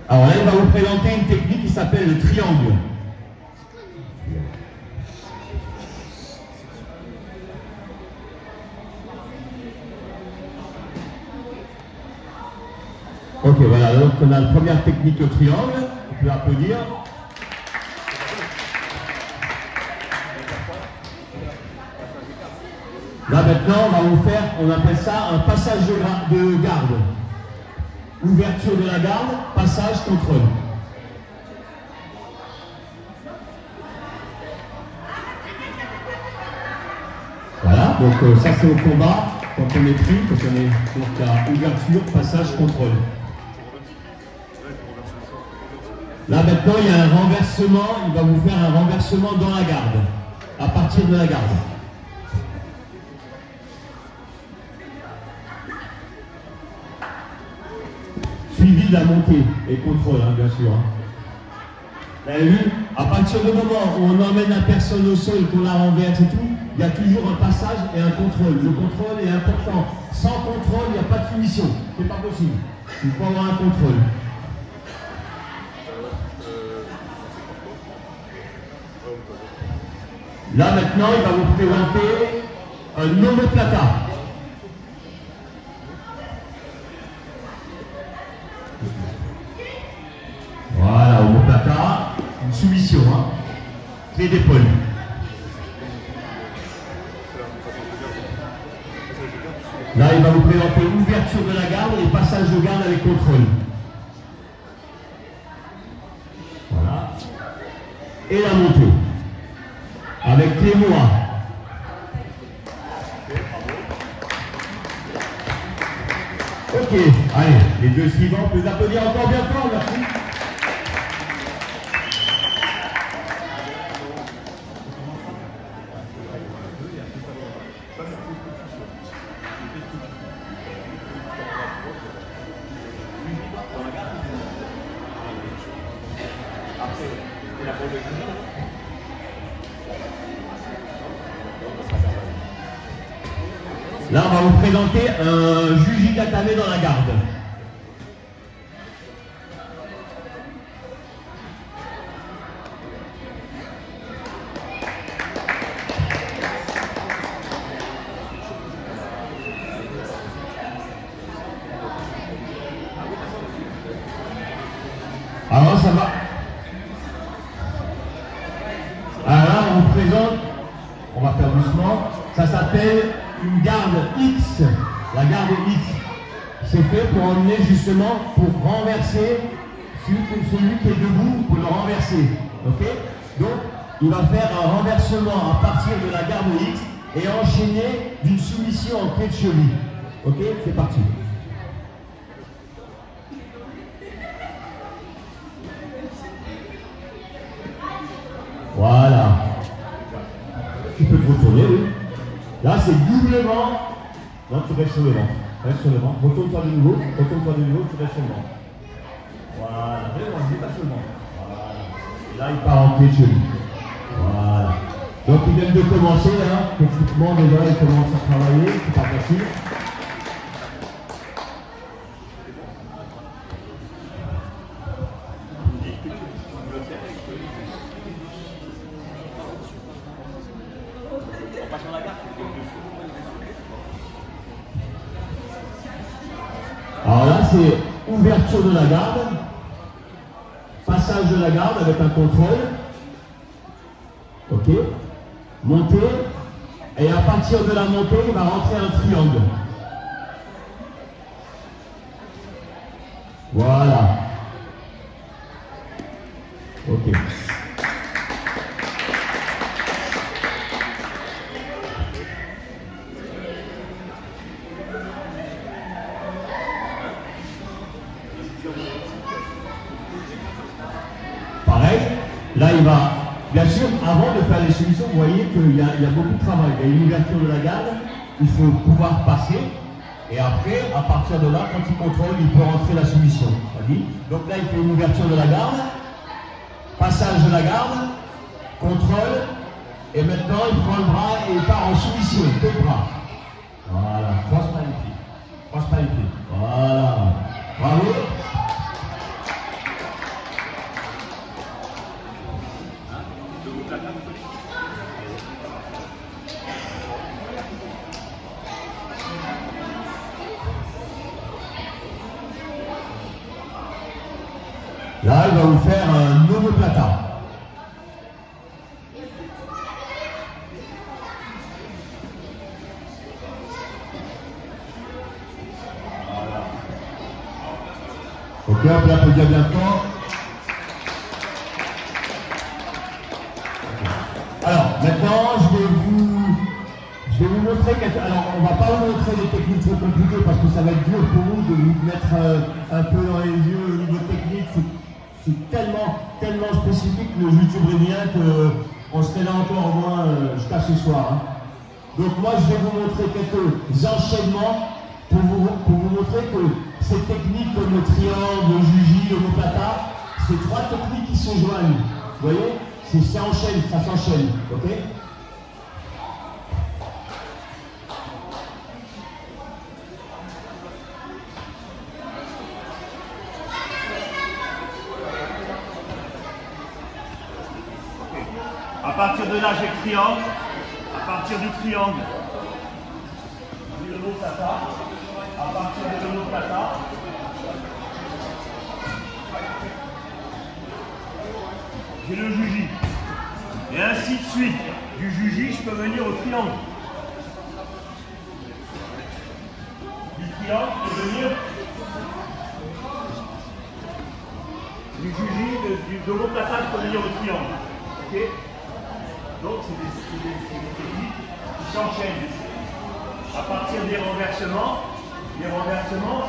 Alors là, il va vous présenter une technique qui s'appelle le triangle. Ok, voilà, donc on a la première technique, le triangle, on peut applaudir. Là maintenant, on va vous faire, on appelle ça un passage de garde. Ouverture de la garde, passage, contrôle. Voilà, donc ça c'est au combat, quand on est pris, quand on est donc la ouverture, passage, contrôle. Là maintenant il y a un renversement, il va vous faire un renversement dans la garde, à partir de la garde. Suivi de la montée et contrôle, hein, bien sûr. Vous avez vu, à partir du moment où on emmène la personne au sol et qu'on la renverse et tout, il y a toujours un passage et un contrôle. Le contrôle est important. Sans contrôle, il n'y a pas de finition. C'est pas possible. Il faut avoir un contrôle. Là maintenant, il va vous présenter un omoplata. Voilà, omoplata, une soumission, hein. Clé d'épaule. Là, il va vous présenter l'ouverture de la garde et passage de garde avec contrôle. Voilà. Et la montée. Avec clé noire. Ok, allez, les deux suivants, on peut les applaudir encore bien fort, merci. Là, on va vous présenter un jujigatame dans la garde. Alors, ça va. Alors là, on vous présente, on va faire doucement, ça s'appelle une garde X, la garde X. C'est fait pour emmener justement, pour renverser celui qui est debout, pour le renverser. Ok? Donc, il va faire un renversement à partir de la garde X et enchaîner d'une soumission en clé de cheville. Ok? C'est parti. Voilà. Tu peux te retourner, oui. Là, c'est doublement. Non, tu restes sur le vent. Reste sur le vent. Retourne-toi de nouveau. Retourne-toi de nouveau, tu restes sur le vent. Voilà. Vraiment, je dépasse le vent. Voilà. Et là, il part en pied de cheville. Voilà. Donc, ils viennent de commencer, là. Techniquement, déjà, ils commencent à travailler. C'est pas facile. Alors là, c'est ouverture de la garde, passage de la garde avec un contrôle, ok, montée, et à partir de la montée, il va rentrer un triangle. Voilà. Ok. Pareil, là il va, bien sûr, avant de faire les soumissions, vous voyez qu'il y a beaucoup de travail. Il y a une ouverture de la garde, il faut pouvoir passer, et après, à partir de là, quand il contrôle, il peut rentrer la soumission. Donc là, il fait une ouverture de la garde, Passage de la garde, contrôle, et maintenant il prend le bras et il part en soumission, deux bras. Voilà, cross magnifique. Cross magnifique. Voilà. Bravo. Là, il va vous faire un nouveau plata. Ok, on peut applaudir bien fort. Alors, maintenant, je vais vous montrer quelque... Alors, on ne va pas vous montrer des techniques trop compliquées parce que ça va être dur pour vous de vous mettre un peu dans les yeux au niveau technique. C'est tellement spécifique le jiu-jitsu brésilien qu'on serait là encore au moins jusqu'à ce soir. Hein. Donc moi je vais vous montrer quelques enchaînements pour vous montrer que ces techniques comme le triangle, le juji, le mopata, c'est trois techniques qui se joignent. Vous voyez, ça s'enchaîne, ok? À partir de là, j'ai le triangle. À partir du triangle, j'ai l'omoplata. À partir de l'omoplata, j'ai le juji. Et ainsi de suite. Du juji, je peux venir au triangle. Du triangle, je peux venir du juji, de l'omoplata, je peux venir au triangle. Ok? Donc, c'est des techniques qui s'enchaînent. À partir des renversements,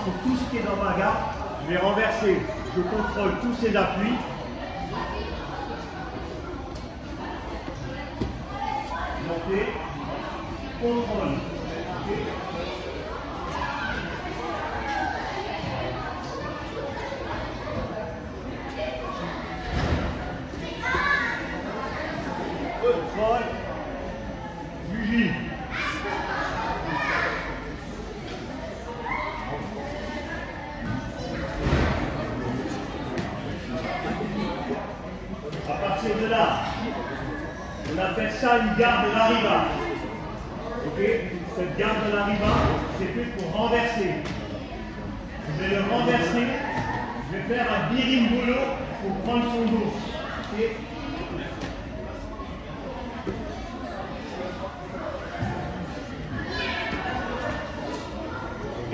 c'est tout ce qui est dans ma garde. Je vais renverser, je contrôle tous ces appuis. Monter, contrôle. Okay. Contrôle, juji. À partir de là, on appelle ça une garde de l'arriba. Ok? Cette garde de l'arriba, c'est fait pour renverser. Je vais le renverser, je vais faire un birimbolo pour prendre son dos. Okay?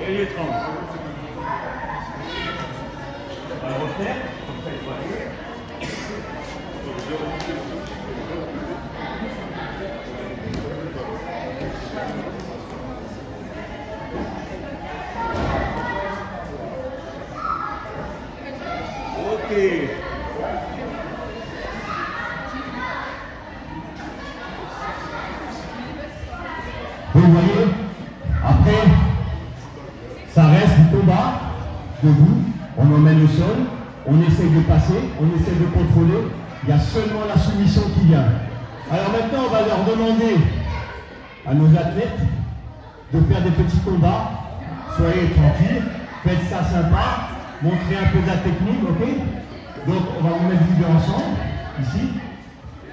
Et il est 30. On va le refaire. Comme ça, il faut aller. Ok. Vous voyez, après, ça reste du combat, debout, on emmène au sol, on essaie de passer, on essaie de contrôler, il y a seulement la soumission qui vient. Alors maintenant, on va leur demander à nos athlètes de faire des petits combats, soyez tranquilles, faites ça sympa, montrez un peu de la technique, ok? Donc on va vous mettre les deux ensemble, ici.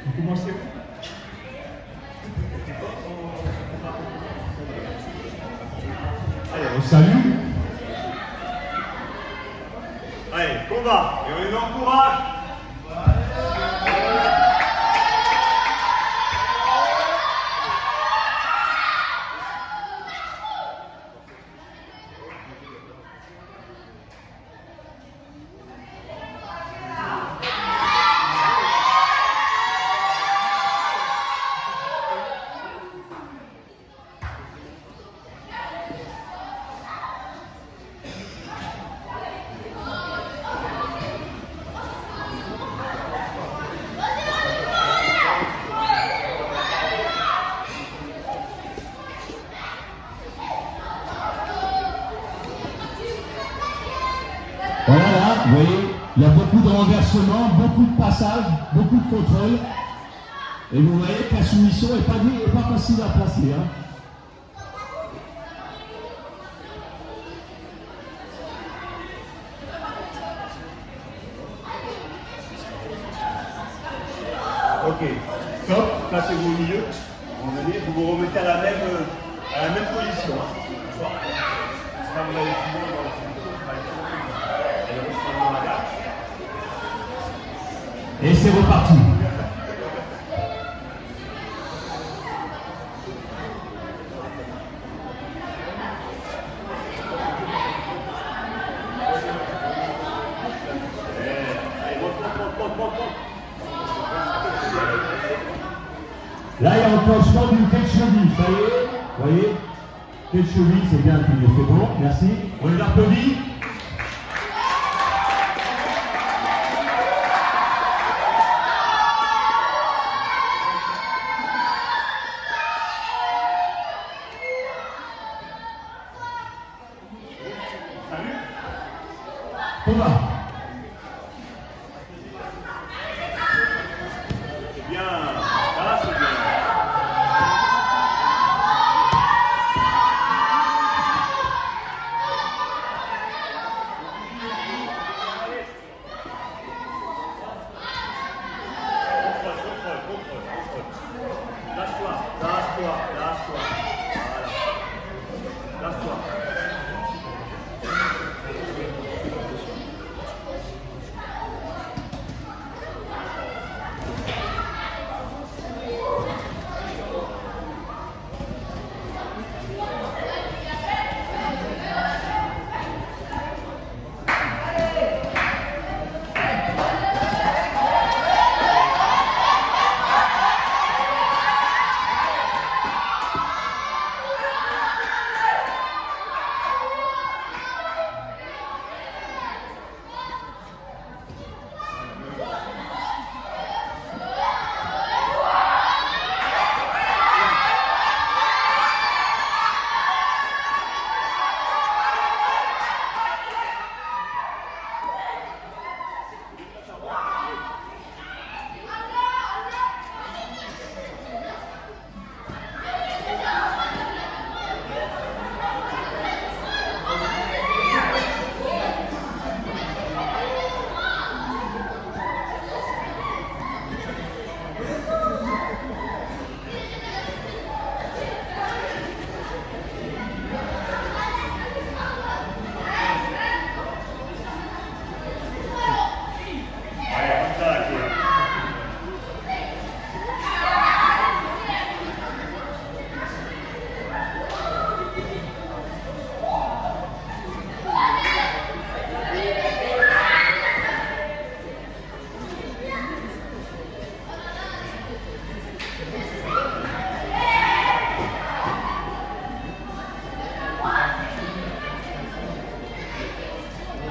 Vous commencez. Allez, on salue. Allez, combat. Et on les encourage. Voilà, là, vous voyez, Il y a beaucoup de renversements, beaucoup de passages, beaucoup de contrôles. Et vous voyez que la soumission n'est pas facile à placer. Hein. Ok, stop, placez-vous au milieu. Vous vous remettez à la même position. D'accord. Là, vous allez finir dans la position. Allez, reprendre la garde. Et c'est reparti. Là, il y a enclenchement d'une tête cheville, ça y est, vous voyez, tête cheville, c'est bien, c'est bon, merci. On les applaudit. Thomas. C'est bien, là c'est bien. Lâche-toi. Voilà. Lâche-toi.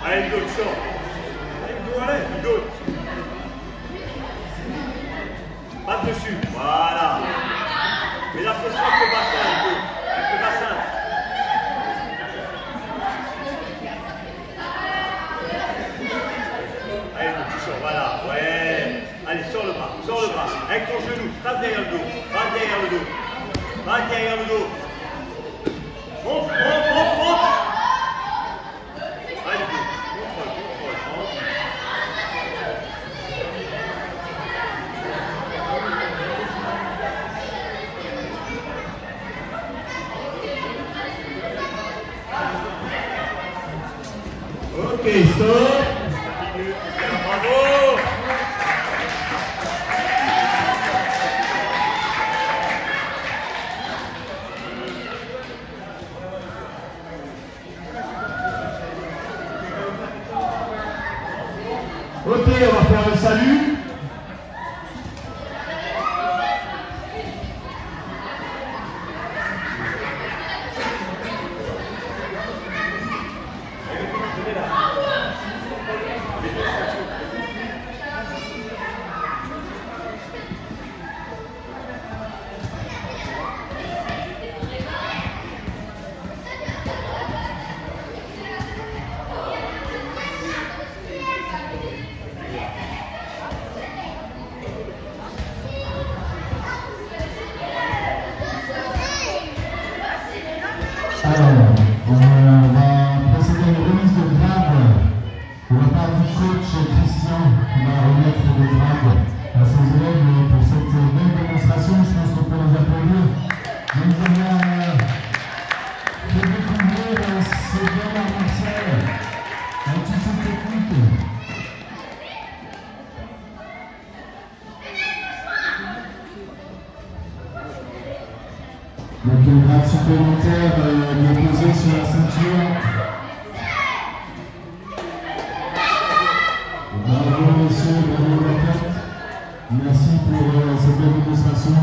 Allez, une gauche, sort. Allez, une gauche. Passe dessus, voilà. Mets la pression avec le bassin, Hugo. Avec le bassin. Allez, tu sors, voilà. Ouais. Allez, sors le bras, sors le bras. Avec ton genou, passe derrière le dos. Passe derrière le dos. Passe derrière le dos. Monte, monte, monte, monte. Allez, contrôle, contrôle, monte. Ok, stop. Bravo. Ok, on va faire le salut. Alors, on va procéder à une remise de grade de la part du coach Christian qui va remettre des grades à ses élèves pour cette belle démonstration. Je pense qu'on peut les applaudir. Nous avons fait découvrir ce bel art martial avec toutes ces techniques. Donc une grade supplémentaire déposée sur la ceinture. Bravo messieurs, bravo la tête. Merci pour cette belle démonstration.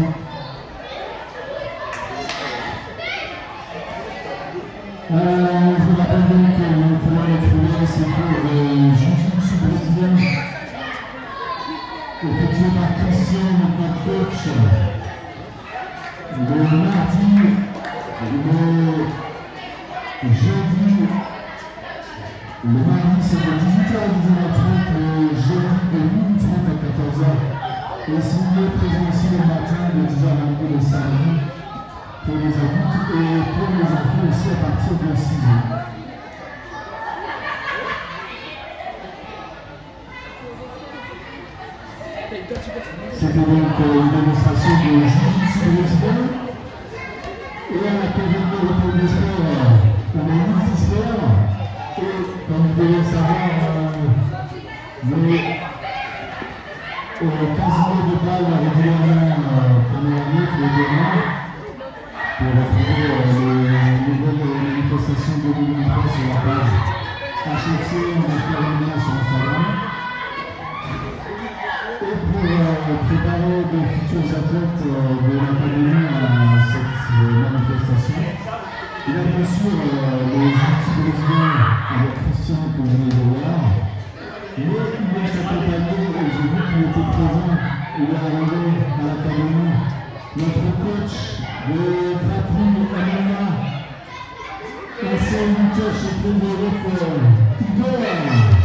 Je vous rappelle donc que nous pouvons retrouver ces cours de jiu-jitsu brésilien effectués par Christian, notre coach. Le mardi, le jeudi, le mardi c'est de 18h à 19h30, le jeudi de 12h30 à 14h, et signé présent aussi le matin de 10h à 12h le samedi pour les adultes et pour les enfants aussi à partir de 6 ans. C'était donc une démonstration de jiu-jitsu brésilien. Et à la Académie européenne des sports, on a une multisport. Et comme vous devez le savoir, quasiment de balles régulièrement comme on dit tous les 2 mois pour retrouver les nouvelles manifestations de 2023 sur la page HFC, on va faire une lien sur Instagram. Et pour préparer de futurs athlètes de l'Académie à cette manifestation, il y a bien sûr le jiu-jitsu brésilien avec Christian que vous venez de voir, mais il est accompagné, et j'ai vu qu'il était présent, il est arrivé à l'Académie, notre coach de grappling MMA, ancien lutteur champion d'Europe, Igor.